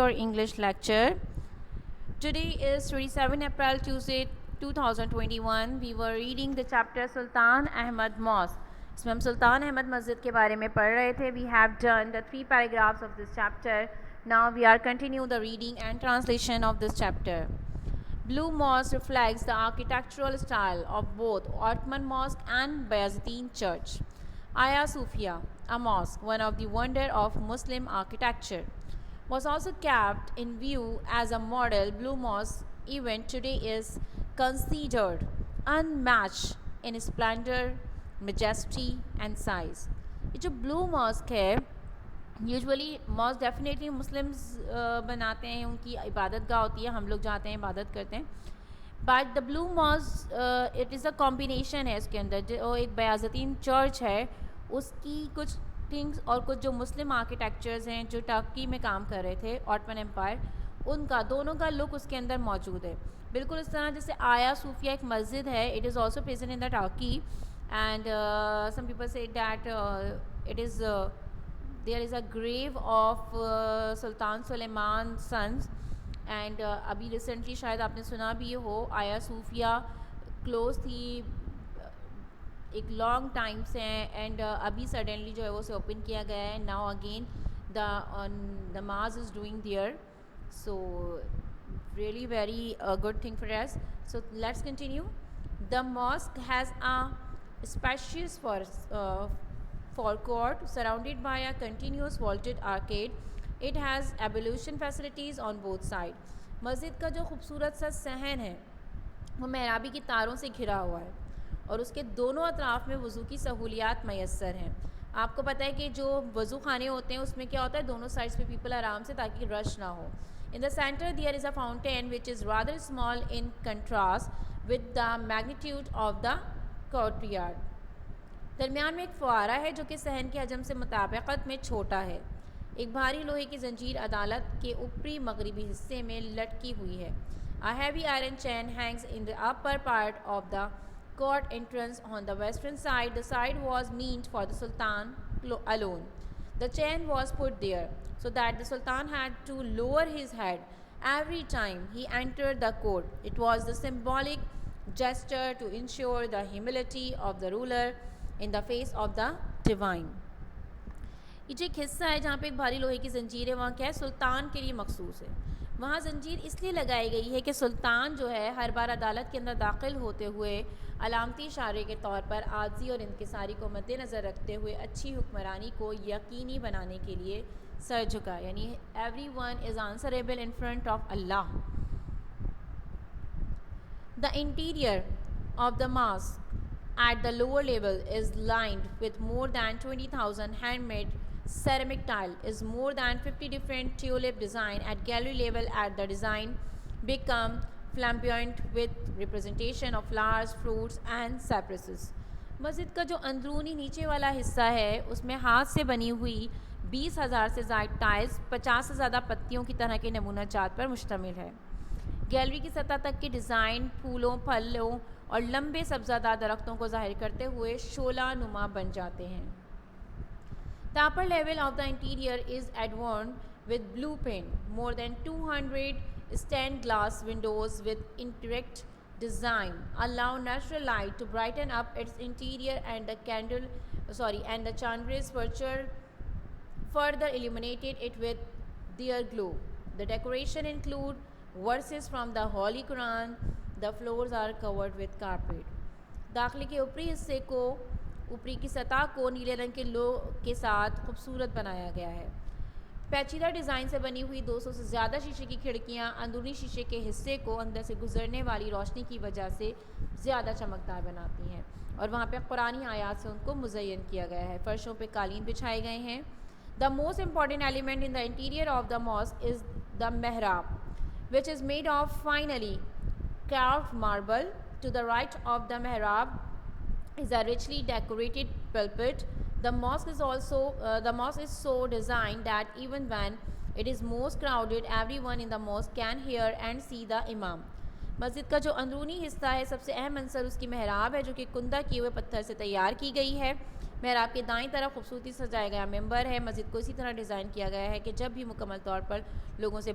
Your English lecture. Today is 27 April, Tuesday 2021. We were reading the chapter Sultan Ahmad Mosque. इसमें हम सुल्तान अहमद मस्जिद के बारे में पढ़ रहे थे. We have done the 3 paragraphs of this chapter. Now we are continue the reading and translation of this chapter. Blue Mosque reflects the architectural style of both Ottoman Mosque and Bayezidine Church. Hagia Sophia, a mosque, one of the wonder of Muslim architecture, was also kept in view as a model. Blue Mosque even today is considered unmatched in splendor, majesty and size. ये जो blue mask है, usually mask definitely Muslims बनाते हैं, उनकी इबादत गाह होती है, हम लोग जाते हैं इबादत करते हैं. But the blue mosque it is a combination है. इसके अंदर जो एक बयाज़तीन चर्च है उसकी कुछ थिंग्स और कुछ जो मुस्लिम आर्किटेक्चर्स हैं जो टर्की में काम कर रहे थे, ऑटमन एम्पायर, उनका दोनों का लुक उसके अंदर मौजूद है. बिल्कुल इस तरह जैसे आया सूफिया एक मस्जिद है, it is also present in the Turkey and some people say that it is there is a grave of Sultan Suleiman sons. And अभी रिसेंटली शायद आपने सुना भी हो, आया सूफिया क्लोज थी एक लॉन्ग टाइम से एंड अभी सडनली जो है वो उसे ओपन किया गया है. नाउ अगेन द माज is doing there, so really very good thing for us. So let's continue. The mosque has a spacious forecourt surrounded by a continuous vaulted arcade. It has ablution facilities on both sides. मस्जिद का जो खूबसूरत सा सहन है वो मेहराबी की तारों से घिरा हुआ है और उसके दोनों अतराफ़ में वज़ू की सहूलियात मैसर हैं. आपको पता है कि जो वज़ू खाने होते हैं उसमें क्या होता है, दोनों साइड्स पे पीपल आराम से, ताकि रश ना हो. In the centre there is a fountain which is rather small in contrast with the magnitude of the courtyard. दरमियान में एक फुआरा है जो कि सहन के हजम से मुताबिकत में छोटा है. एक भारी लोहे की जंजीर अदालत के ऊपरी मगरबी हिस्से में लटकी हुई है. A heavy iron chain hangs in the upper part of the court entrance on the western side. The side was meant for the Sultan alone. The chain was put there so that the Sultan had to lower his head every time he entered the court. It was the symbolic gesture to ensure the humility of the ruler in the face of the divine. ये जो एक हिस्सा है जहाँ पे एक भारी लोहे की जंजीर है, वहाँ क्या है, सुल्तान के लिए मखसूस है. वहाँ जंजीर इसलिए लगाई गई है कि सुल्तान जो है हर बार अदालत के अंदर दाखिल होते हुए अलामती इशारे के तौर पर आज़ी और इंकिसारी को मद्देनज़र रखते हुए अच्छी हुक्मरानी को यकीनी बनाने के लिए सर झुका, यानी every one is answerable in front of Allah. The interior of the mosque at the lower level is lined with more than 20,000 handmade ceramic tile. Is more than 50 different tulip design at gallery level. At the design become flamboyant with representation of flowers, fruits and cypresses. मस्जिद का जो अंदरूनी नीचे वाला हिस्सा है उसमें हाथ से बनी हुई 20,000 से ज़ायद टाइल्स 50 से ज़्यादा पत्तियों की तरह के नमूना जात पर मुश्तमिल है. गैलरी की सतह तक के डिज़ाइन फूलों, फलों और लंबे सब्ज़ादार दरख्तों को ज़ाहिर करते हुए शोला नुमा बन जाते हैं. The upper level of the interior is adorned with blue paint. More than 200 stained glass windows with indirect design allow natural light to brighten up its interior, and the chandeliers further illuminated it with their glow. The decoration include verses from the Holy Quran. The floors are covered with carpet. दाखिले के ऊपरी की सतह को नीले रंग के लोह के साथ खूबसूरत बनाया गया है. पेचीदा डिज़ाइन से बनी हुई 200 से ज़्यादा शीशे की खिड़कियाँ अंदरूनी शीशे के हिस्से को अंदर से गुजरने वाली रोशनी की वजह से ज़्यादा चमकदार बनाती हैं और वहाँ पे कुरानी आयात से उनको मुज़य्यन किया गया है. फ़र्शों पे कालीन बिछाए गए हैं. The most important element in the interior of the mosque is the मेहराब which is made of finely carved marble. To the right of the mehrab is a richly decorated pulpit. The mosque is so designed that even when it is most crowded, everyone in the mosque can hear and see the imam. मस्जिद का जो अंदरूनी हिस्सा है सबसे अहम अंसर उसकी मेहराब है जो कि कुंदा किए हुए पत्थर से तैयार की गई है. मेहराब के दाईं तरफ खूबसूरती सजाया गया मेंबर है। मस्जिद को इसी तरह डिज़ाइन किया गया है कि जब भी मुकम्मल तौर पर लोगों से